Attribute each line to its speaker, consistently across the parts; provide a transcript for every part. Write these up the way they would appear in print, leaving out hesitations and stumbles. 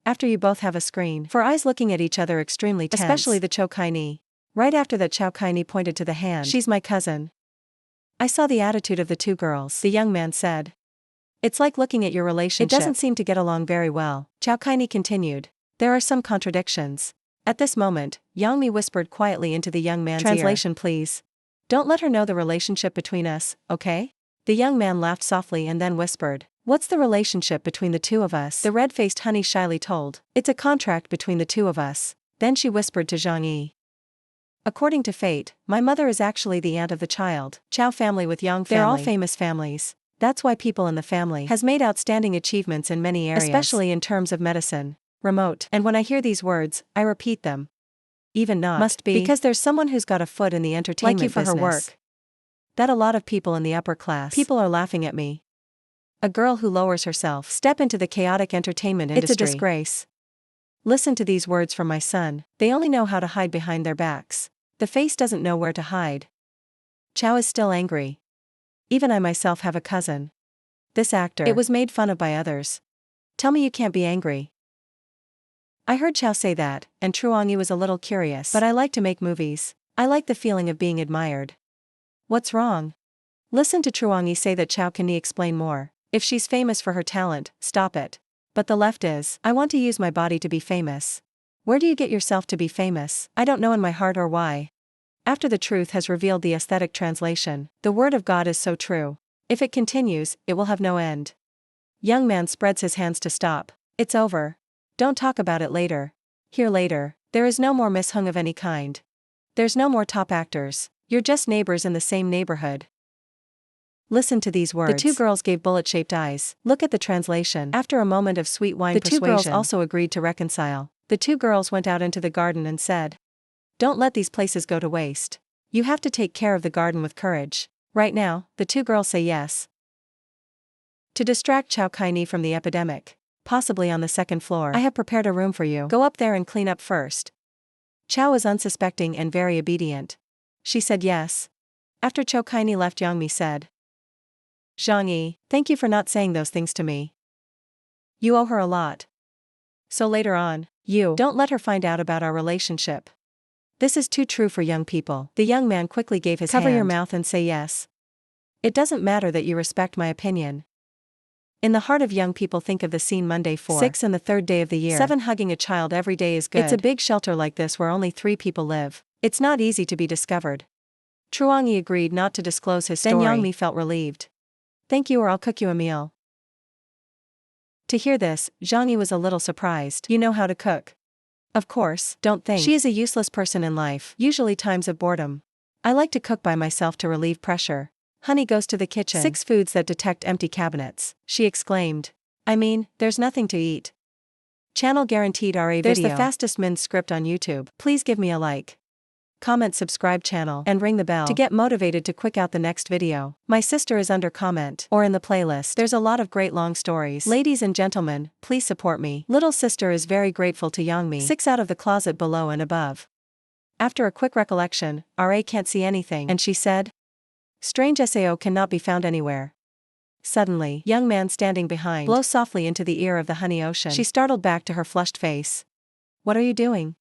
Speaker 1: After you both have a screen. For eyes looking at each other extremely tense. Especially the Cho Kai-ni. Right after that Chow Kai-ni pointed to the hand. She's my cousin. I saw the attitude of the two girls, the young man said. It's like looking at your relationship. It doesn't seem to get along very well. Chow Kai-ni continued. There are some contradictions. At this moment, Yang Mi whispered quietly into the young man's Translation, please. Don't let her know the relationship between us, okay? The young man laughed softly and then whispered. What's the relationship between the two of us? The red-faced honey shyly told. It's a contract between the two of us. Then she whispered to Zhang Yi. According to fate, my mother is actually the aunt of the child. Chow family with Yang family. They're all famous families. That's why people in the family has made outstanding achievements in many areas. Especially in terms of medicine. Remote. And when I hear these words, I repeat them. Even not. Must be. Because there's someone who's got a foot in the entertainment business. Like you for her work. That a lot of people in the upper class. People are laughing at me. A girl who lowers herself. Step into the chaotic entertainment industry. It's a disgrace. Listen to these words from my son. They only know how to hide behind their backs. The face doesn't know where to hide. Chow is still angry. Even I myself have a cousin. This actor. It was made fun of by others. Tell me you can't be angry. I heard Chow say that, and Truong was a little curious. But I like to make movies. I like the feeling of being admired. What's wrong? Listen to Truong say that Chow can explain more. If she's famous for her talent, stop it. But the left is, I want to use my body to be famous. Where do you get yourself to be famous? I don't know in my heart or why. After the truth has revealed the aesthetic translation, the word of God is so true. If it continues, it will have no end. Young man spreads his hands to stop. It's over. Don't talk about it later. Here later. There is no more Miss Hung of any kind. There's no more top actors. You're just neighbors in the same neighborhood. Listen to these words. The two girls gave bullet-shaped eyes. Look at the translation. After a moment of sweet wine persuasion, the two girls also agreed to reconcile. The two girls went out into the garden and said, don't let these places go to waste. You have to take care of the garden with courage. Right now, the two girls say yes. To distract Chow Kai-ni from the epidemic, possibly on the second floor, I have prepared a room for you. Go up there and clean up first. Chow was unsuspecting and very obedient. She said yes. After Chow Kai-ni left, Yang Mi said, Zhang Yi, thank you for not saying those things to me. You owe her a lot. So later on, you don't let her find out about our relationship. This is too true for young people. The young man quickly gave his hand. Cover your mouth and say yes. It doesn't matter that you respect my opinion. In the heart of young people, think of the scene Monday 4/6 and the third day of the year. 7 hugging a child every day is good. It's a big shelter like this where only 3 people live. It's not easy to be discovered. Truong agreed not to disclose his story. Then Yang Mi felt relieved. Thank you, or I'll cook you a meal. To hear this, Zhang Yi was a little surprised. You know how to cook? Of course, don't think. She is a useless person in life, usually times of boredom. I like to cook by myself to relieve pressure. Honey goes to the kitchen. 6 foods that detect empty cabinets, she exclaimed. I mean, there's nothing to eat. Channel guaranteed RA video. There's the fastest min script on YouTube. Please give me a like. Comment, subscribe channel, and ring the bell to get motivated to quick out the next video. My sister is under comment, or in the playlist. There's a lot of great long stories. Ladies and gentlemen, please support me. Little sister is very grateful to Yang Mi. 6 out of the closet below and above. After a quick recollection, RA can't see anything, and she said, strange SAO cannot be found anywhere. Suddenly, young man standing behind blows softly into the ear of the honey ocean. She startled back to her flushed face. What are you doing?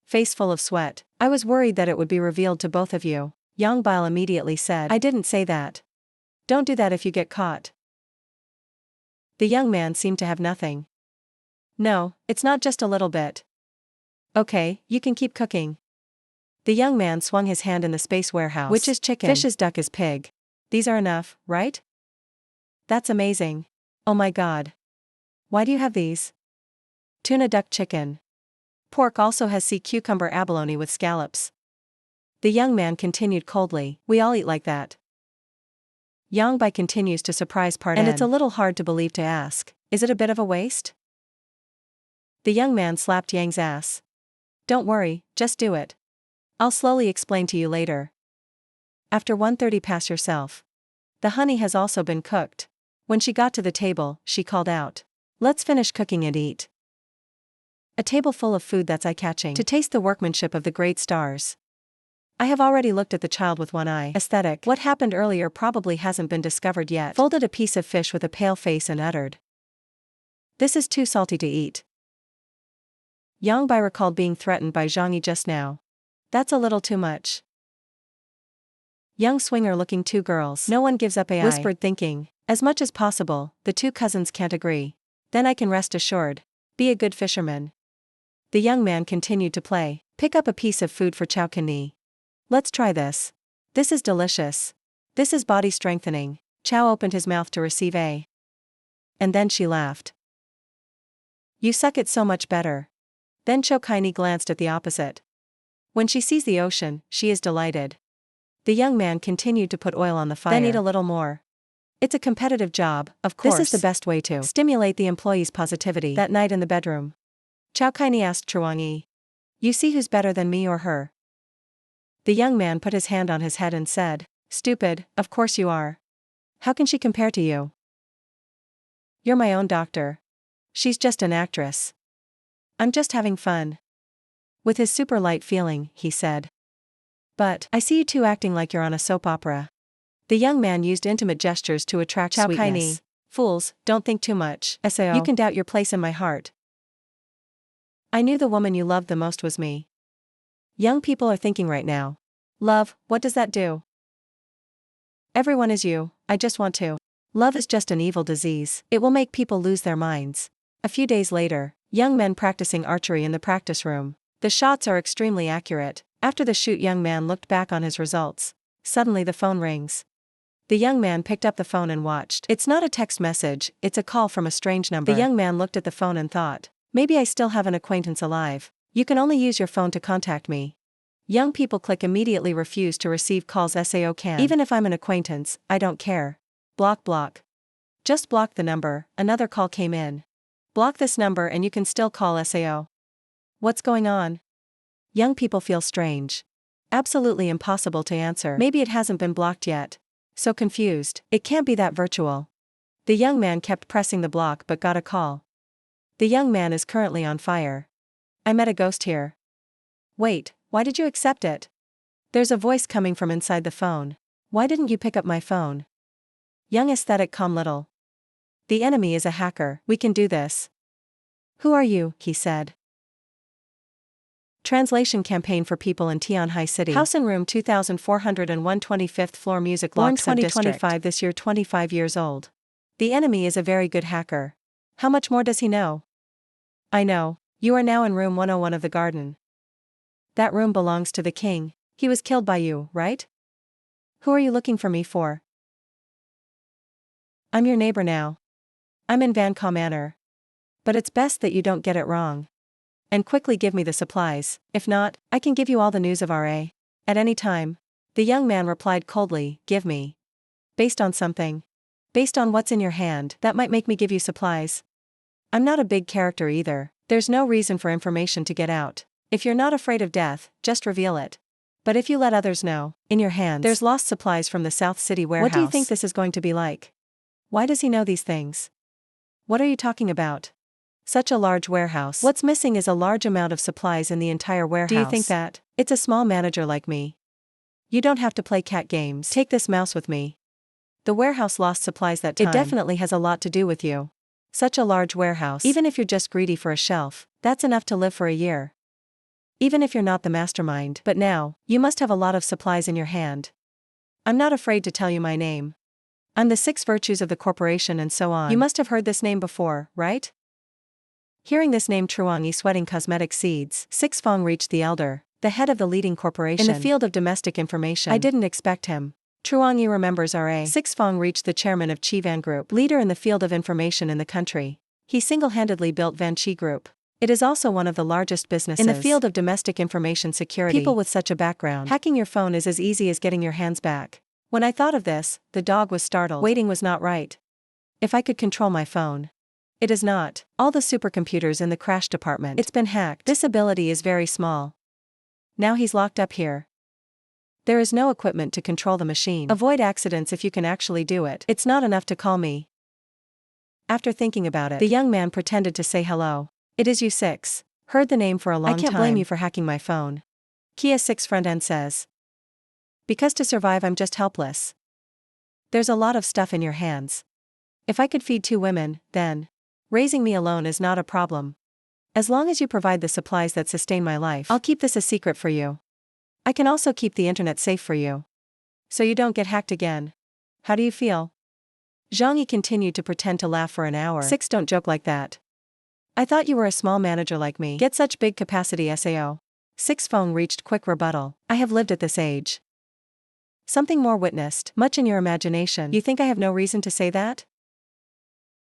Speaker 1: Face full of sweat. I was worried that it would be revealed to both of you. Yang Bil immediately said, I didn't say that. Don't do that if you get caught. The young man seemed to have nothing. No, it's not just a little bit. Okay, you can keep cooking. The young man swung his hand in the space warehouse. Which is chicken? Fish is duck is pig. These are enough, right? That's amazing. Oh my god. Why do you have these? Tuna duck chicken. Pork also has sea cucumber abalone with scallops. The young man continued coldly, we all eat like that. Yang Bai continues to surprise part and it's a little hard to believe to ask, is it a bit of a waste? The young man slapped Yang's ass. Don't worry, just do it. I'll slowly explain to you later. After 1:30 pass yourself. The honey has also been cooked. When she got to the table, she called out, let's finish cooking and eat. A table full of food that's eye-catching. To taste the workmanship of the great stars. I have already looked at the child with one eye. Aesthetic. What happened earlier probably hasn't been discovered yet. Folded a piece of fish with a pale face and uttered. This is too salty to eat. Yang Bai recalled being threatened by Zhang Yi just now. That's a little too much. Young swinger looking two girls. No one gives up AI. Whispered thinking. As much as possible, the two cousins can't agree. Then I can rest assured. Be a good fisherman. The young man continued to play. Pick up a piece of food for Chao Kani. Let's try this. This is delicious. This is body strengthening. Chao opened his mouth to receive a. And then she laughed. You suck it so much better. Then Chao Kani glanced at the opposite. When she sees the ocean, she is delighted. The young man continued to put oil on the fire. Then eat a little more. It's a competitive job, of course. This is the best way to stimulate the employees' positivity. That night in the bedroom, Chao Kani asked Chuang Yi, "You see who's better than me or her?" The young man put his hand on his head and said, "Stupid, of course you are. How can she compare to you? You're my own doctor. She's just an actress. I'm just having fun." With his super light feeling, he said. "But I see you two acting like you're on a soap opera." The young man used intimate gestures to attract Chao Kani. "Fools, don't think too much. Sao. You can doubt your place in my heart. I knew the woman you loved the most was me." Young people are thinking right now. Love, what does that do? Everyone is you, I just want to. Love is just an evil disease. It will make people lose their minds. A few days later, young men practicing archery in the practice room. The shots are extremely accurate. After the shoot, young man looked back on his results. Suddenly the phone rings. The young man picked up the phone and watched. It's not a text message, it's a call from a strange number. The young man looked at the phone and thought, maybe I still have an acquaintance alive. You can only use your phone to contact me. Young people click immediately refuse to receive calls. Sao can. Even if I'm an acquaintance, I don't care. Block. Just block the number. Another call came in. Block this number and you can still call. Sao. What's going on? Young people feel strange. Absolutely impossible to answer. Maybe it hasn't been blocked yet. So confused. It can't be that virtual. The young man kept pressing the block but got a call. The young man is currently on fire. I met a ghost here. Wait, why did you accept it? There's a voice coming from inside the phone. Why didn't you pick up my phone? Young aesthetic calm little. The enemy is a hacker. We can do this. Who are you? He said. Translation campaign for people in Tianhai City. House in room 2401, 25th floor, music lock subdistrict. Born 2025, this year 25 years old. The enemy is a very good hacker. How much more does he know? I know. You are now in room 101 of the garden. That room belongs to the king. He was killed by you, right? Who are you looking for me for? I'm your neighbor now. I'm in Van Ka Manor. But it's best that you don't get it wrong. And quickly give me the supplies. If not, I can give you all the news of RA. At any time. The young man replied coldly, give me. Based on something. Based on what's in your hand, that might make me give you supplies. I'm not a big character either. There's no reason for information to get out. If you're not afraid of death, just reveal it. But if you let others know, in your hands, there's lost supplies from the South City warehouse. What do you think this is going to be like? Why does he know these things? What are you talking about? Such a large warehouse. What's missing is a large amount of supplies in the entire warehouse. Do you think that? It's a small manager like me. You don't have to play cat games. Take this mouse with me. The warehouse lost supplies that time. It definitely has a lot to do with you. Such a large warehouse. Even if you're just greedy for a shelf, that's enough to live for a year. Even if you're not the mastermind. But now, you must have a lot of supplies in your hand. I'm not afraid to tell you my name. I'm the 6 virtues of the corporation and so on. You must have heard this name before, right? Hearing this name, Chuang Yi sweating cosmetic seeds. 6 Fong reached the elder, the head of the leading corporation. In the field of domestic information. I didn't expect him. Chuang Yi remembers RA. 6 Fong reached the chairman of Chi Van Group, leader in the field of information in the country. He single-handedly built Van Chi Group. It is also one of the largest businesses in the field of domestic information security. People with such a background. Hacking your phone is as easy as getting your hands back. When I thought of this, the dog was startled. Waiting was not right. If I could control my phone. It is not. All the supercomputers in the crash department. It's been hacked. This ability is very small. Now he's locked up here. There is no equipment to control the machine. Avoid accidents if you can actually do it. It's not enough to call me. After thinking about it, the young man pretended to say hello. It is you 6. Heard the name for a long time. I can't blame you for hacking my phone. Kia 6 friend N says. Because to survive I'm just helpless. There's a lot of stuff in your hands. If I could feed 2 women, then raising me alone is not a problem. As long as you provide the supplies that sustain my life, I'll keep this a secret for you. I can also keep the internet safe for you, so you don't get hacked again. How do you feel? Zhang Yi continued to pretend to laugh for an hour. 6 Don't joke like that. I thought you were a small manager like me. Get such big capacity SAO. 6 Feng reached quick rebuttal. I have lived at this age. Something more witnessed, much in your imagination. You think I have no reason to say that?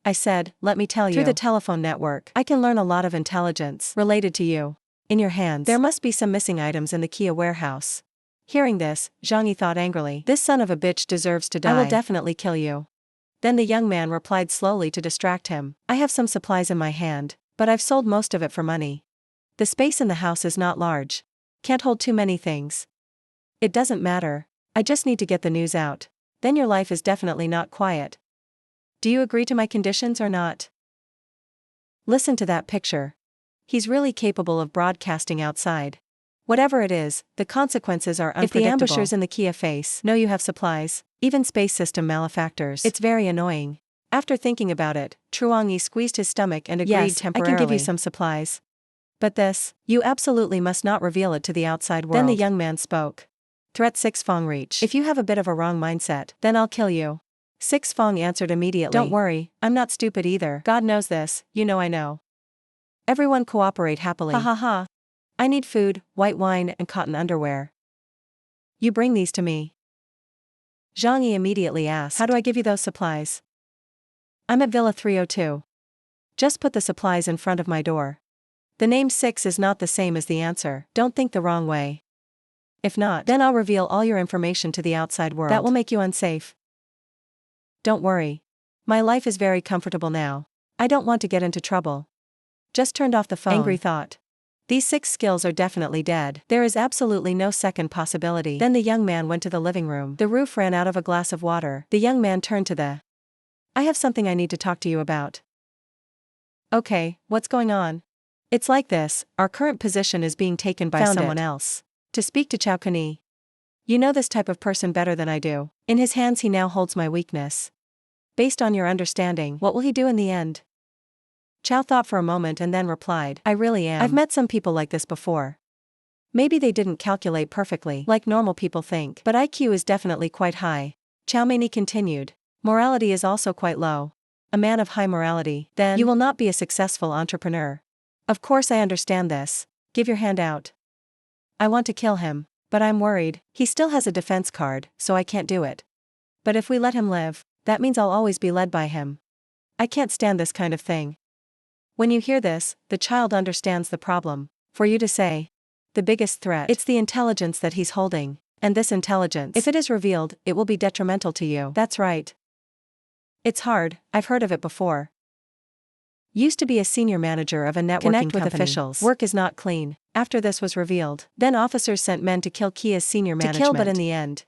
Speaker 1: I said, let me tell you. Through the telephone network, I can learn a lot of intelligence related to you. In your hands, there must be some missing items in the Kia warehouse. Hearing this, Zhang Yi thought angrily, this son of a bitch deserves to die. I will definitely kill you. Then the young man replied slowly to distract him. I have some supplies in my hand, but I've sold most of it for money. The space in the house is not large. Can't hold too many things. It doesn't matter. I just need to get the news out. Then your life is definitely not quiet. Do you agree to my conditions or not? Listen to that picture. He's really capable of broadcasting outside. Whatever it is, the consequences are unpredictable. If the ambushers in the Kia face know you have supplies, even space system malefactors, it's very annoying. After thinking about it, Truong Yi squeezed his stomach and agreed temporarily. I can give you some supplies. But this, you absolutely must not reveal it to the outside world. Then the young man spoke. Threat 6 Fong reached. If you have a bit of a wrong mindset, then I'll kill you. 6 Fong answered immediately. Don't worry, I'm not stupid either. God knows this, you know I know. Everyone cooperate happily. Ha ha ha. I need food, white wine and cotton underwear. You bring these to me. Zhang Yi immediately asked. How do I give you those supplies? I'm at Villa 302. Just put the supplies in front of my door. The name 6 is not the same as the answer. Don't think the wrong way. If not, then I'll reveal all your information to the outside world. That will make you unsafe. Don't worry. My life is very comfortable now. I don't want to get into trouble. Just turned off the phone. Angry thought. These 6 skills are definitely dead. There is absolutely no second possibility. Then the young man went to the living room. The roof ran out of a glass of water. The young man turned to the. I have something I need to talk to you about. Okay, what's going on? It's like this, our current position is being taken by someone else. To speak to Chao Kani. You know this type of person better than I do. In his hands he now holds my weakness. Based on your understanding, what will he do in the end? Chao thought for a moment and then replied, I really am. I've met some people like this before. Maybe they didn't calculate perfectly, like normal people think, but IQ is definitely quite high. Chao Mani continued. Morality is also quite low. A man of high morality, then you will not be a successful entrepreneur. Of course I understand this. Give your hand out. I want to kill him, but I'm worried. He still has a defense card, so I can't do it. But if we let him live, that means I'll always be led by him. I can't stand this kind of thing. When you hear this, the child understands the problem. For you to say, the biggest threat, it's the intelligence that he's holding, and this intelligence, if it is revealed, it will be detrimental to you. That's right. It's hard, I've heard of it before. Used to be a senior manager of a networking company. Connect with officials. Work is not clean. After this was revealed, then officers sent men to kill Kia's senior management. To kill, but in the end,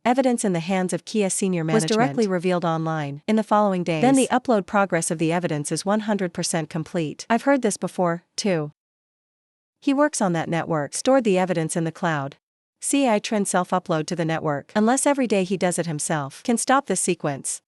Speaker 1: evidence in the hands of Kia senior management was directly revealed online in the following days. Then the upload progress of the evidence is 100% complete. I've heard this before, too. He works on that network, stored the evidence in the cloud. CI Trin self-upload to the network, unless every day he does it himself, can stop this sequence.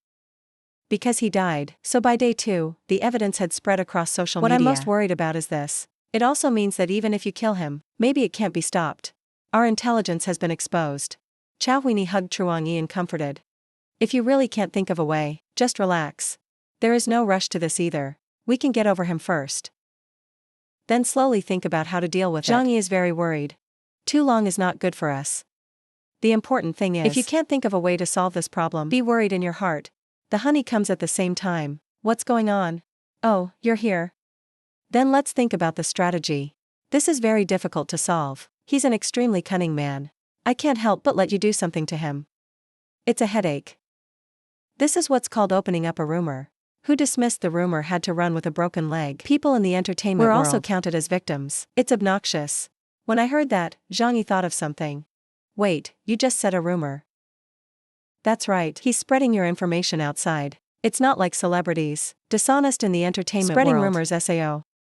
Speaker 1: Because he died, so by day 2, the evidence had spread across social media. What I'm most worried about is this. It also means that even if you kill him, maybe it can't be stopped. Our intelligence has been exposed. Chao Huini hugged Truong Yi and comforted. If you really can't think of a way, just relax. There is no rush to this either. We can get over him first. Then slowly think about how to deal with it. Zhang Yi is very worried. Too long is not good for us. The important thing is, if you can't think of a way to solve this problem, be worried in your heart. The honey comes at the same time. What's going on? Oh, you're here. Then let's think about the strategy. This is very difficult to solve. He's an extremely cunning man. I can't help but let you do something to him. It's a headache. This is what's called opening up a rumor. Who dismissed the rumor had to run with a broken leg. People in the entertainment world were also counted as victims. It's obnoxious. When I heard that, Zhang Yi thought of something. Wait, you just said a rumor. That's right, he's spreading your information outside. It's not like celebrities, dishonest in the entertainment world. Spreading rumors SAO.